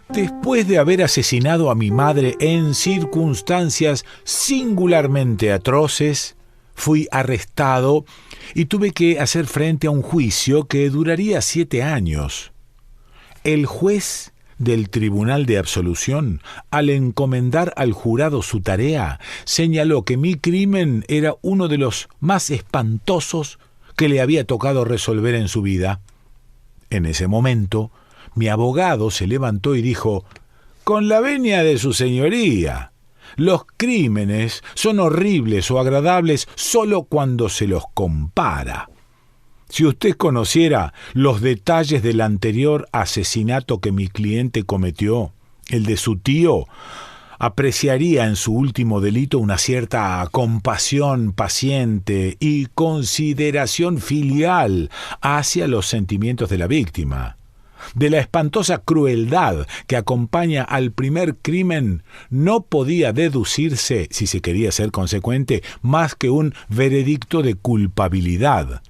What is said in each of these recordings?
Después de haber asesinado a mi madre en circunstancias singularmente atroces, fui arrestado y tuve que hacer frente a un juicio que duraría 7 años. El juez del Tribunal de Absolución, al encomendar al jurado su tarea, señaló que mi crimen era uno de los más espantosos que le había tocado resolver en su vida. En ese momento, mi abogado se levantó y dijo: «Con la venia de su señoría, los crímenes son horribles o agradables solo cuando se los compara. Si usted conociera los detalles del anterior asesinato que mi cliente cometió, el de su tío, apreciaría en su último delito una cierta compasión paciente y consideración filial hacia los sentimientos de la víctima. De la espantosa crueldad que acompaña al primer crimen no podía deducirse, si se quería ser consecuente, más que un veredicto de culpabilidad.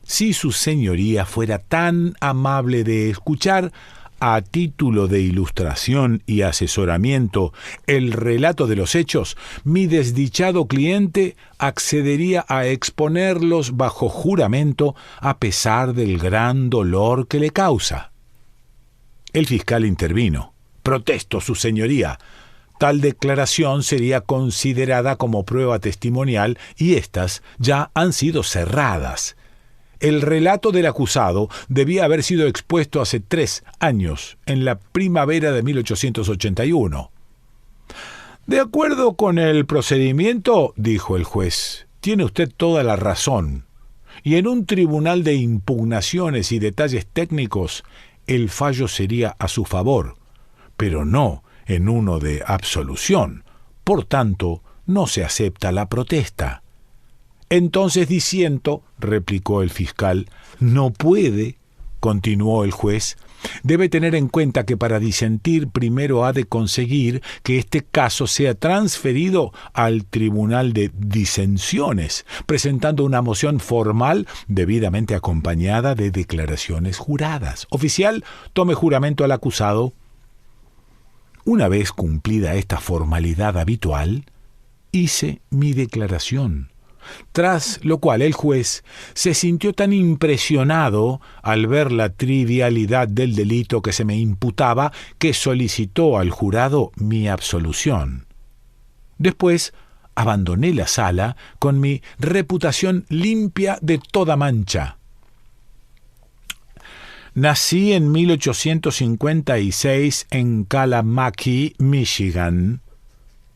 Si su señoría fuera tan amable de escuchar, a título de ilustración y asesoramiento, el relato de los hechos, mi desdichado cliente accedería a exponerlos bajo juramento a pesar del gran dolor que le causa». El fiscal intervino. «Protesto, su señoría. Tal declaración sería considerada como prueba testimonial y éstas ya han sido cerradas. El relato del acusado debía haber sido expuesto hace 3 años, en la primavera de 1881. «De acuerdo con el procedimiento», dijo el juez, «tiene usted toda la razón. Y en un tribunal de impugnaciones y detalles técnicos, el fallo sería a su favor, pero no en uno de absolución. Por tanto, no se acepta la protesta». «Entonces disiento», replicó el fiscal. «No puede», continuó el juez. «Debe tener en cuenta que para disentir primero ha de conseguir que este caso sea transferido al Tribunal de Disensiones, presentando una moción formal debidamente acompañada de declaraciones juradas. Oficial, tome juramento al acusado». Una vez cumplida esta formalidad habitual, hice mi declaración, tras lo cual el juez se sintió tan impresionado al ver la trivialidad del delito que se me imputaba que solicitó al jurado mi absolución. Después abandoné la sala con mi reputación limpia de toda mancha. Nací en 1856 en Kalamaki, Michigan.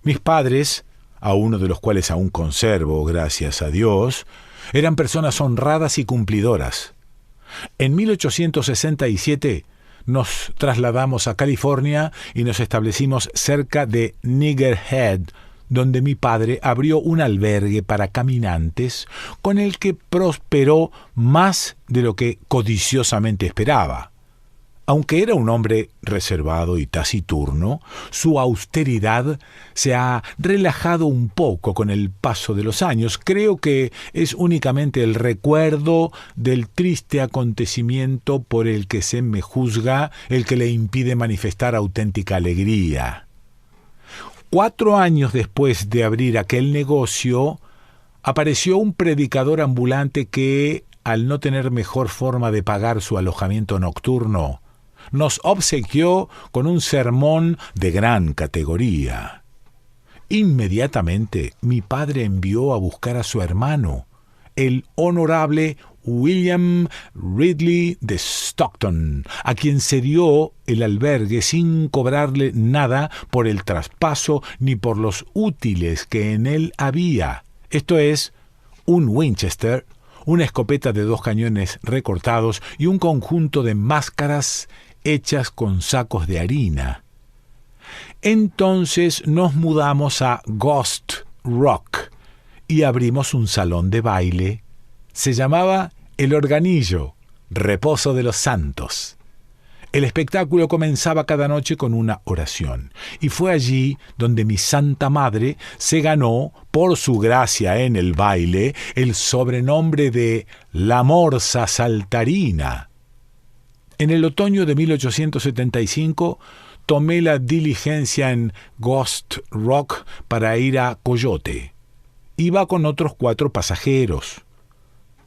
Mis padres, a uno de los cuales aún conservo, gracias a Dios, eran personas honradas y cumplidoras. En 1867 nos trasladamos a California y nos establecimos cerca de Nigger Head, donde mi padre abrió un albergue para caminantes con el que prosperó más de lo que codiciosamente esperaba. Aunque era un hombre reservado y taciturno, su austeridad se ha relajado un poco con el paso de los años. Creo que es únicamente el recuerdo del triste acontecimiento por el que se me juzga el que le impide manifestar auténtica alegría. 4 años después de abrir aquel negocio, apareció un predicador ambulante que, al no tener mejor forma de pagar su alojamiento nocturno, nos obsequió con un sermón de gran categoría. Inmediatamente mi padre envió a buscar a su hermano, el honorable William Ridley de Stockton, a quien cedió el albergue sin cobrarle nada por el traspaso ni por los útiles que en él había, esto es, un Winchester, una escopeta de 2 cañones recortados y un conjunto de máscaras hechas con sacos de harina. Entonces nos mudamos a Ghost Rock y abrimos un salón de baile. Se llamaba El Organillo, Reposo de los Santos. El espectáculo comenzaba cada noche con una oración, y fue allí donde mi Santa Madre se ganó, por su gracia en el baile, el sobrenombre de la Morsa Saltarina. En el otoño de 1875 tomé la diligencia en Ghost Rock para ir a Coyote. Iba con otros 4 pasajeros.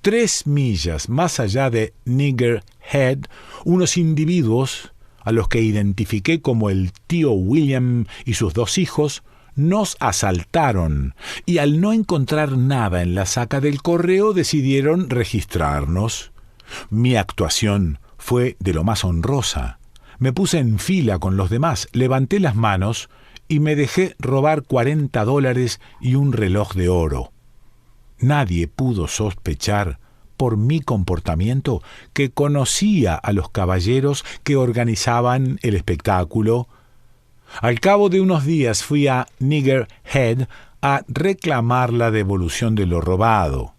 3 millas más allá de Nigger Head, unos individuos, a los que identifiqué como el tío William y sus 2 hijos, nos asaltaron y al no encontrar nada en la saca del correo decidieron registrarnos. Mi actuación fue de lo más honrosa. Me puse en fila con los demás, levanté las manos y me dejé robar $40 y un reloj de oro. Nadie pudo sospechar, por mi comportamiento, que conocía a los caballeros que organizaban el espectáculo. Al cabo de unos días fui a Nigger Head a reclamar la devolución de lo robado.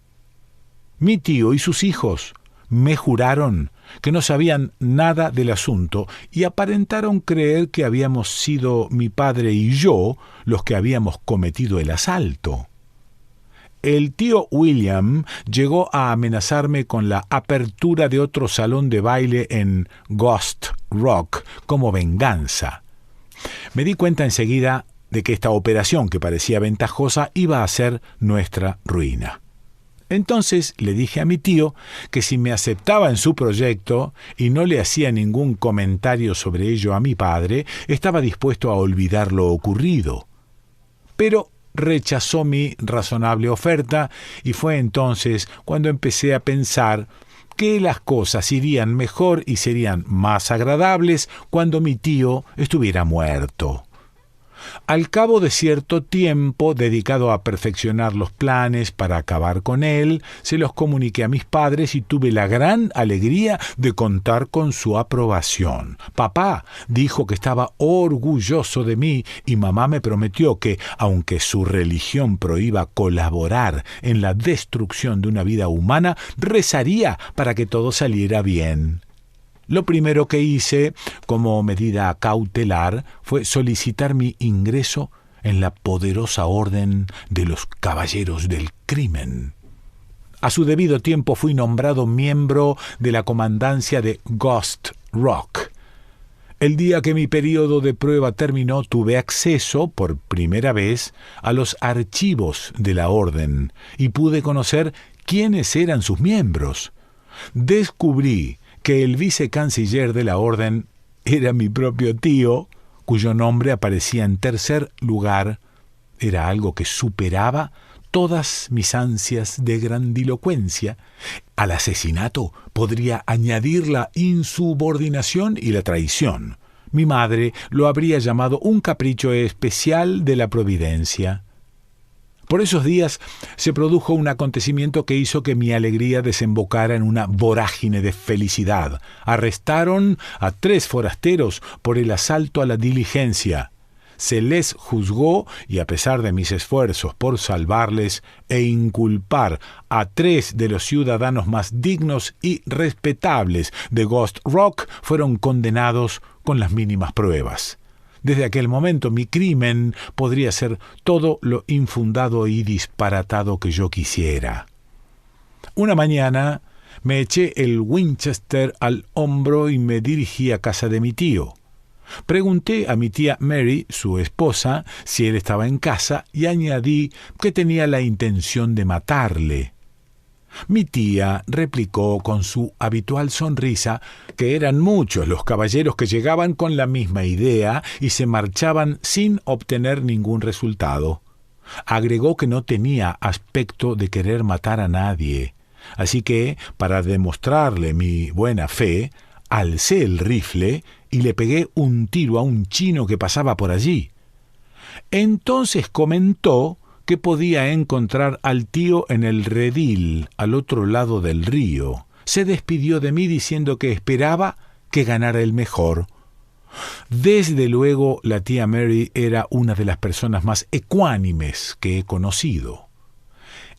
Mi tío y sus hijos me juraron que no sabían nada del asunto y aparentaron creer que habíamos sido mi padre y yo los que habíamos cometido el asalto. El tío William llegó a amenazarme con la apertura de otro salón de baile en Ghost Rock como venganza. Me di cuenta enseguida de que esta operación, que parecía ventajosa, iba a ser nuestra ruina. Entonces le dije a mi tío que si me aceptaba en su proyecto y no le hacía ningún comentario sobre ello a mi padre, estaba dispuesto a olvidar lo ocurrido. Pero rechazó mi razonable oferta y fue entonces cuando empecé a pensar que las cosas irían mejor y serían más agradables cuando mi tío estuviera muerto. Al cabo de cierto tiempo dedicado a perfeccionar los planes para acabar con él, se los comuniqué a mis padres y tuve la gran alegría de contar con su aprobación. Papá dijo que estaba orgulloso de mí y mamá me prometió que, aunque su religión prohíba colaborar en la destrucción de una vida humana, rezaría para que todo saliera bien. Lo primero que hice, como medida cautelar, fue solicitar mi ingreso en la poderosa orden de los Caballeros del Crimen. A su debido tiempo fui nombrado miembro de la comandancia de Ghost Rock. El día que mi período de prueba terminó, tuve acceso, por primera vez, a los archivos de la orden y pude conocer quiénes eran sus miembros. Descubrí que el vicecanciller de la orden era mi propio tío, cuyo nombre aparecía en tercer lugar. Era algo que superaba todas mis ansias de grandilocuencia. Al asesinato podría añadir la insubordinación y la traición. Mi madre lo habría llamado un capricho especial de la providencia. Por esos días se produjo un acontecimiento que hizo que mi alegría desembocara en una vorágine de felicidad. Arrestaron a 3 forasteros por el asalto a la diligencia. Se les juzgó y, a pesar de mis esfuerzos por salvarles e inculpar a 3 de los ciudadanos más dignos y respetables de Ghost Rock, fueron condenados con las mínimas pruebas. Desde aquel momento mi crimen podría ser todo lo infundado y disparatado que yo quisiera. Una mañana me eché el Winchester al hombro y me dirigí a casa de mi tío. Pregunté a mi tía Mary, su esposa, si él estaba en casa y añadí que tenía la intención de matarle. Mi tía replicó con su habitual sonrisa que eran muchos los caballeros que llegaban con la misma idea y se marchaban sin obtener ningún resultado. Agregó que no tenía aspecto de querer matar a nadie, así que, para demostrarle mi buena fe, alcé el rifle y le pegué un tiro a un chino que pasaba por allí. Entonces comentó que podía encontrar al tío en el redil, al otro lado del río. Se despidió de mí diciendo que esperaba que ganara el mejor. Desde luego, la tía Mary era una de las personas más ecuánimes que he conocido.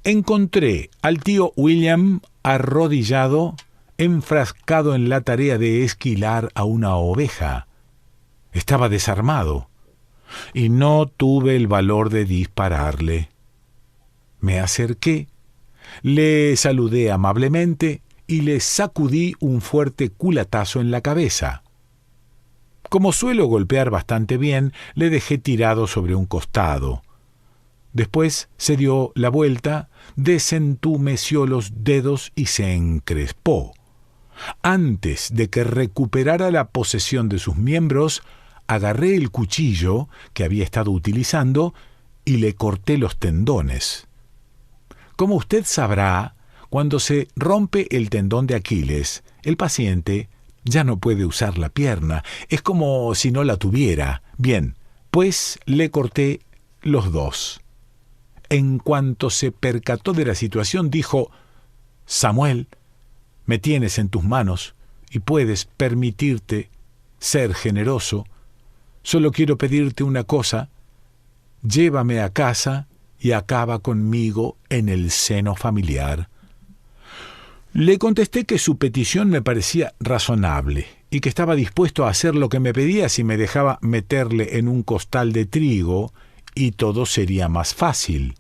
Encontré al tío William arrodillado, enfrascado en la tarea de esquilar a una oveja. Estaba desarmado y no tuve el valor de dispararle. Me acerqué, le saludé amablemente y le sacudí un fuerte culatazo en la cabeza. Como suelo golpear bastante bien, le dejé tirado sobre un costado. Después se dio la vuelta, desentumeció los dedos y se encrespó. Antes de que recuperara la posesión de sus miembros, agarré el cuchillo que había estado utilizando y le corté los tendones. Como usted sabrá, cuando se rompe el tendón de Aquiles, el paciente ya no puede usar la pierna. Es como si no la tuviera. Bien, pues le corté los dos. En cuanto se percató de la situación, dijo: «Samuel, me tienes en tus manos y puedes permitirte ser generoso. Solo quiero pedirte una cosa. Llévame a casa y acaba conmigo en el seno familiar». Le contesté que su petición me parecía razonable y que estaba dispuesto a hacer lo que me pedía si me dejaba meterle en un costal de trigo y todo sería más fácil.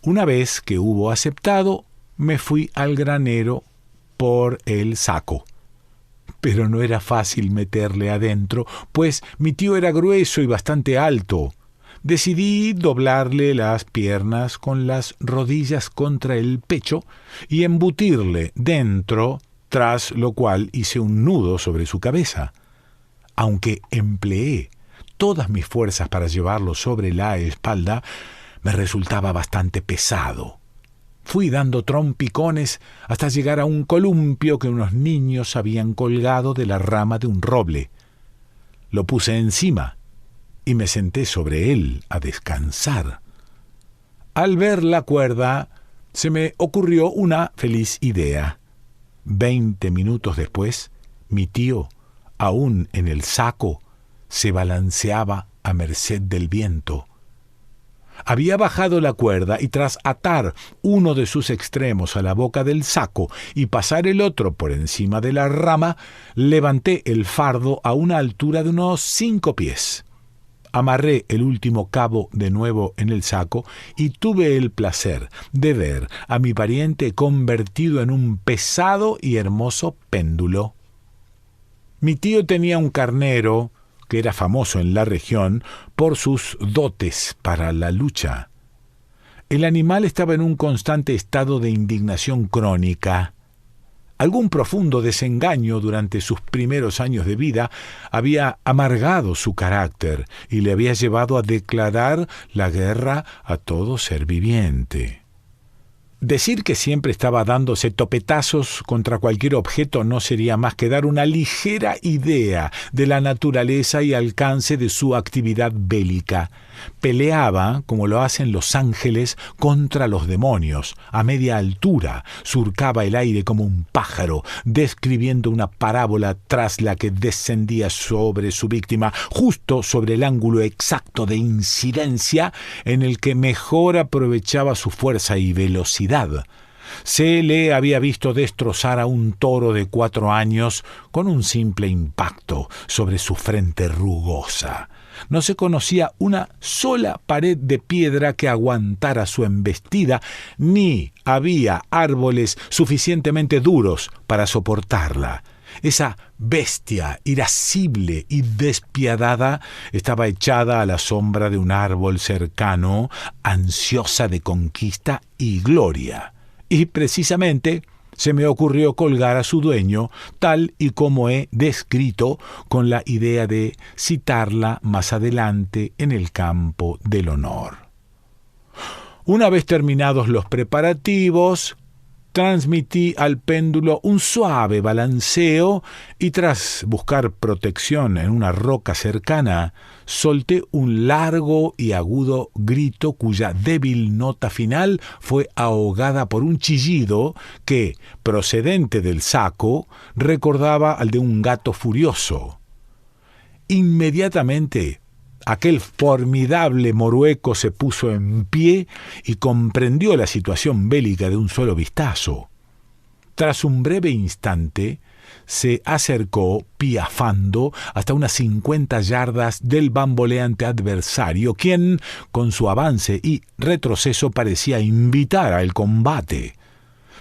Una vez que hubo aceptado, me fui al granero por el saco. Pero no era fácil meterle adentro, pues mi tío era grueso y bastante alto. Decidí doblarle las piernas con las rodillas contra el pecho y embutirle dentro, tras lo cual hice un nudo sobre su cabeza. Aunque empleé todas mis fuerzas para llevarlo sobre la espalda, me resultaba bastante pesado. Fui dando trompicones hasta llegar a un columpio que unos niños habían colgado de la rama de un roble. Lo puse encima y me senté sobre él a descansar. Al ver la cuerda, se me ocurrió una feliz idea. 20 minutos después, mi tío, aún en el saco, se balanceaba a merced del viento. Había bajado la cuerda y tras atar uno de sus extremos a la boca del saco y pasar el otro por encima de la rama, levanté el fardo a una altura de unos 5 pies. Amarré el último cabo de nuevo en el saco y tuve el placer de ver a mi pariente convertido en un pesado y hermoso péndulo. Mi tío tenía un carnero que era famoso en la región por sus dotes para la lucha. El animal estaba en un constante estado de indignación crónica. Algún profundo desengaño durante sus primeros años de vida había amargado su carácter y le había llevado a declarar la guerra a todo ser viviente. Decir que siempre estaba dándose topetazos contra cualquier objeto no sería más que dar una ligera idea de la naturaleza y alcance de su actividad bélica. Peleaba, como lo hacen los ángeles, contra los demonios. A media altura surcaba el aire como un pájaro, describiendo una parábola tras la que descendía sobre su víctima, justo sobre el ángulo exacto de incidencia en el que mejor aprovechaba su fuerza y velocidad. Se le había visto destrozar a un toro de 4 años con un simple impacto sobre su frente rugosa. No se conocía una sola pared de piedra que aguantara su embestida, ni había árboles suficientemente duros para soportarla. Esa bestia irascible y despiadada estaba echada a la sombra de un árbol cercano, ansiosa de conquista y gloria. Y precisamente se me ocurrió colgar a su dueño, tal y como he descrito, con la idea de citarla más adelante en el campo del honor. Una vez terminados los preparativos, transmití al péndulo un suave balanceo y tras buscar protección en una roca cercana, solté un largo y agudo grito cuya débil nota final fue ahogada por un chillido que, procedente del saco, recordaba al de un gato furioso. Inmediatamente, aquel formidable morueco se puso en pie y comprendió la situación bélica de un solo vistazo. Tras un breve instante, se acercó, piafando, hasta unas 50 yardas del bamboleante adversario, quien, con su avance y retroceso, parecía invitar al combate.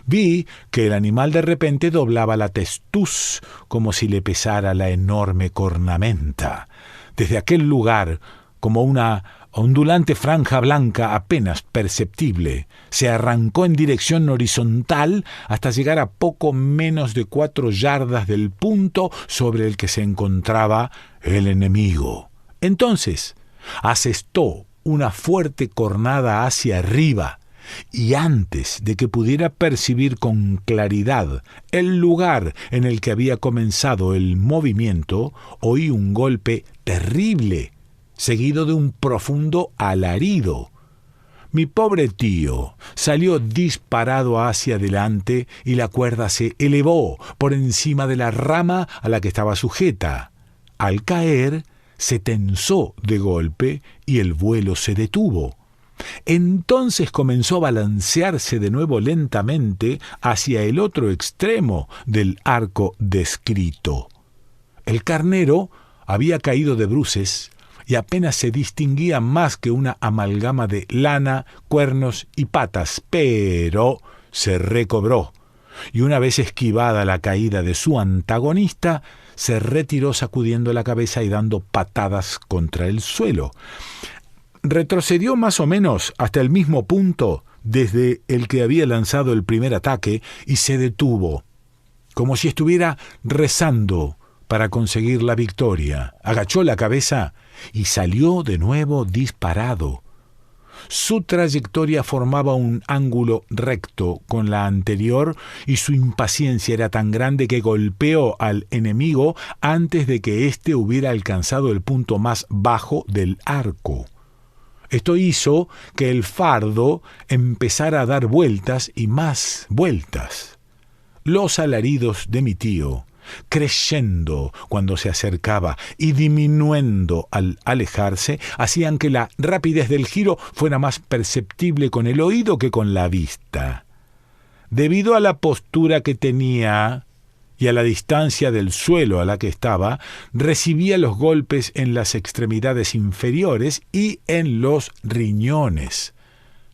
Vi que el animal de repente doblaba la testuz como si le pesara la enorme cornamenta. Desde aquel lugar, como una ondulante franja blanca apenas perceptible, se arrancó en dirección horizontal hasta llegar a poco menos de 4 yardas del punto sobre el que se encontraba el enemigo. Entonces, asestó una fuerte cornada hacia arriba, y antes de que pudiera percibir con claridad el lugar en el que había comenzado el movimiento, oí un golpe terrible, seguido de un profundo alarido. Mi pobre tío salió disparado hacia adelante y la cuerda se elevó por encima de la rama a la que estaba sujeta. Al caer, se tensó de golpe y el vuelo se detuvo. Entonces comenzó a balancearse de nuevo lentamente hacia el otro extremo del arco descrito. El carnero había caído de bruces y apenas se distinguía más que una amalgama de lana, cuernos y patas, pero se recobró, y una vez esquivada la caída de su antagonista, se retiró sacudiendo la cabeza y dando patadas contra el suelo. Retrocedió más o menos hasta el mismo punto desde el que había lanzado el primer ataque y se detuvo, como si estuviera rezando para conseguir la victoria. Agachó la cabeza y salió de nuevo disparado. Su trayectoria formaba un ángulo recto con la anterior y su impaciencia era tan grande que golpeó al enemigo antes de que éste hubiera alcanzado el punto más bajo del arco. Esto hizo que el fardo empezara a dar vueltas y más vueltas. Los alaridos de mi tío, creciendo cuando se acercaba y disminuyendo al alejarse, hacían que la rapidez del giro fuera más perceptible con el oído que con la vista. Debido a la postura que tenía y a la distancia del suelo a la que estaba, recibía los golpes en las extremidades inferiores y en los riñones.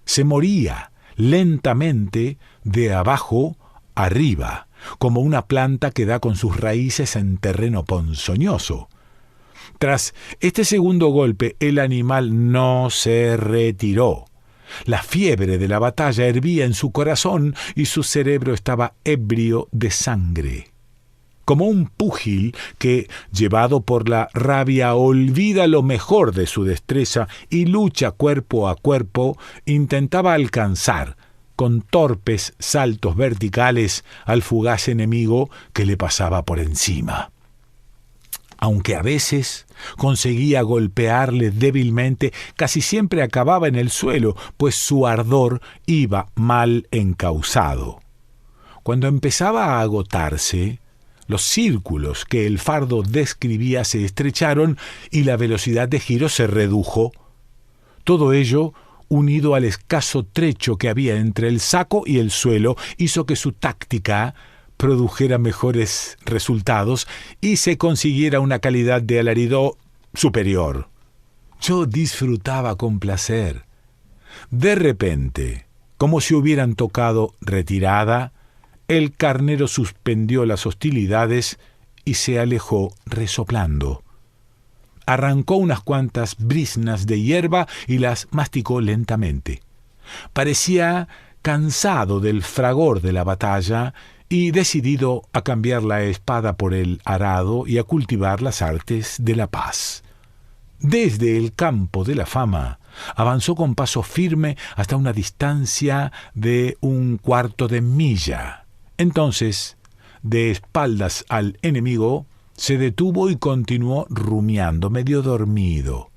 Se moría lentamente de abajo arriba, como una planta que da con sus raíces en terreno ponzoñoso. Tras este segundo golpe, el animal no se retiró. La fiebre de la batalla hervía en su corazón y su cerebro estaba ebrio de sangre. Como un púgil que, llevado por la rabia, olvida lo mejor de su destreza y lucha cuerpo a cuerpo, intentaba alcanzar, con torpes saltos verticales, al fugaz enemigo que le pasaba por encima. Aunque a veces conseguía golpearle débilmente, casi siempre acababa en el suelo, pues su ardor iba mal encauzado. Cuando empezaba a agotarse, los círculos que el fardo describía se estrecharon y la velocidad de giro se redujo. Todo ello, unido al escaso trecho que había entre el saco y el suelo, hizo que su táctica produjera mejores resultados y se consiguiera una calidad de alarido superior. Yo disfrutaba con placer. De repente, como si hubieran tocado retirada, el carnero suspendió las hostilidades y se alejó resoplando. Arrancó unas cuantas briznas de hierba y las masticó lentamente. Parecía cansado del fragor de la batalla y decidido a cambiar la espada por el arado y a cultivar las artes de la paz. Desde el campo de la fama avanzó con paso firme hasta una distancia de 1/4 de milla. Entonces, de espaldas al enemigo, se detuvo y continuó rumiando, medio dormido.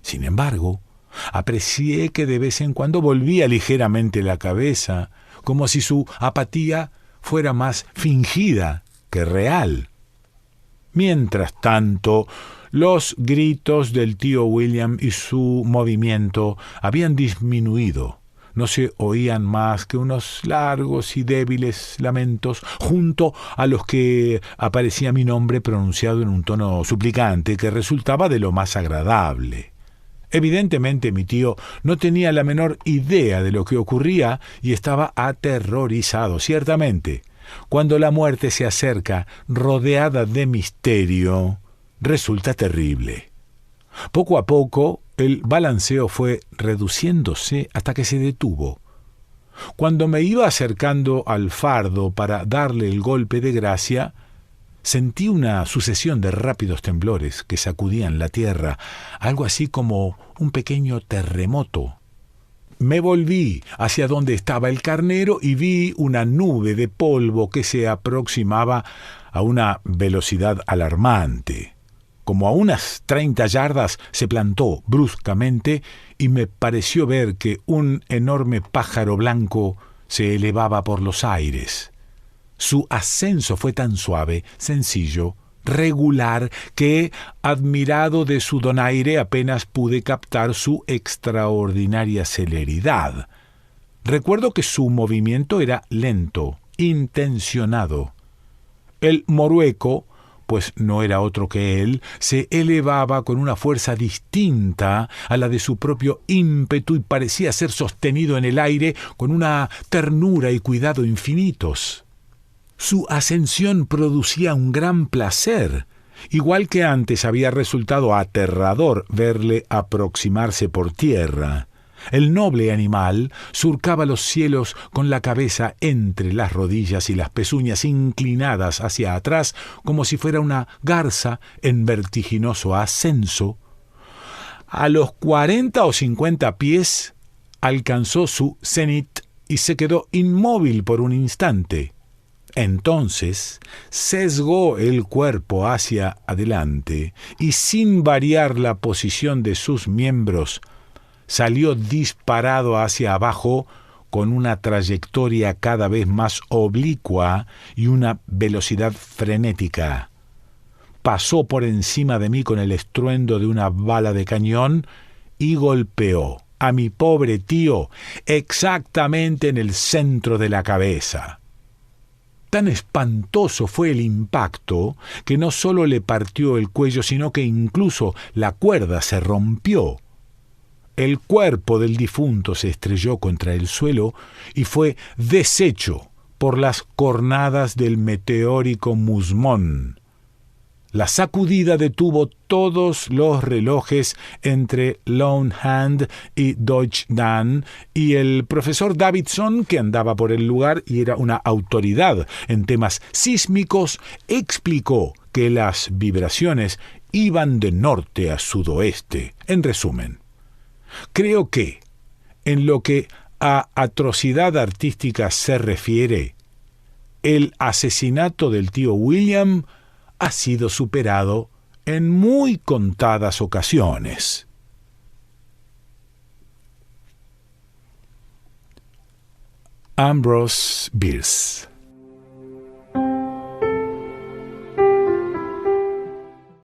Sin embargo, aprecié que de vez en cuando volvía ligeramente la cabeza, como si su apatía fuera más fingida que real. Mientras tanto, los gritos del tío William y su movimiento habían disminuido. No se oían más que unos largos y débiles lamentos, junto a los que aparecía mi nombre pronunciado en un tono suplicante que resultaba de lo más agradable. Evidentemente mi tío no tenía la menor idea de lo que ocurría y estaba aterrorizado, ciertamente. Cuando la muerte se acerca rodeada de misterio, resulta terrible. Poco a poco, el balanceo fue reduciéndose hasta que se detuvo. Cuando me iba acercando al fardo para darle el golpe de gracia, sentí una sucesión de rápidos temblores que sacudían la tierra, algo así como un pequeño terremoto. Me volví hacia donde estaba el carnero y vi una nube de polvo que se aproximaba a una velocidad alarmante. Como a unas 30 yardas se plantó bruscamente y me pareció ver que un enorme pájaro blanco se elevaba por los aires. Su ascenso fue tan suave, sencillo, regular, que, admirado de su donaire, apenas pude captar su extraordinaria celeridad. Recuerdo que su movimiento era lento, intencionado. El morueco, pues no era otro que él, se elevaba con una fuerza distinta a la de su propio ímpetu y parecía ser sostenido en el aire con una ternura y cuidado infinitos. Su ascensión producía un gran placer, igual que antes había resultado aterrador verle aproximarse por tierra. El noble animal surcaba los cielos con la cabeza entre las rodillas y las pezuñas inclinadas hacia atrás, como si fuera una garza en vertiginoso ascenso. A los 40 o 50 pies alcanzó su cenit y se quedó inmóvil por un instante. Entonces sesgó el cuerpo hacia adelante y, sin variar la posición de sus miembros, salió disparado hacia abajo con una trayectoria cada vez más oblicua y una velocidad frenética. Pasó por encima de mí con el estruendo de una bala de cañón y golpeó a mi pobre tío exactamente en el centro de la cabeza. Tan espantoso fue el impacto que no solo le partió el cuello, sino que incluso la cuerda se rompió. El cuerpo del difunto se estrelló contra el suelo y fue deshecho por las cornadas del meteórico musmón. La sacudida detuvo todos los relojes entre Lone Hand y Deutsche Dan, y el profesor Davidson, que andaba por el lugar y era una autoridad en temas sísmicos, explicó que las vibraciones iban de norte a sudoeste. En resumen, creo que, en lo que a atrocidad artística se refiere, el asesinato del tío William ha sido superado en muy contadas ocasiones. Ambrose Bierce.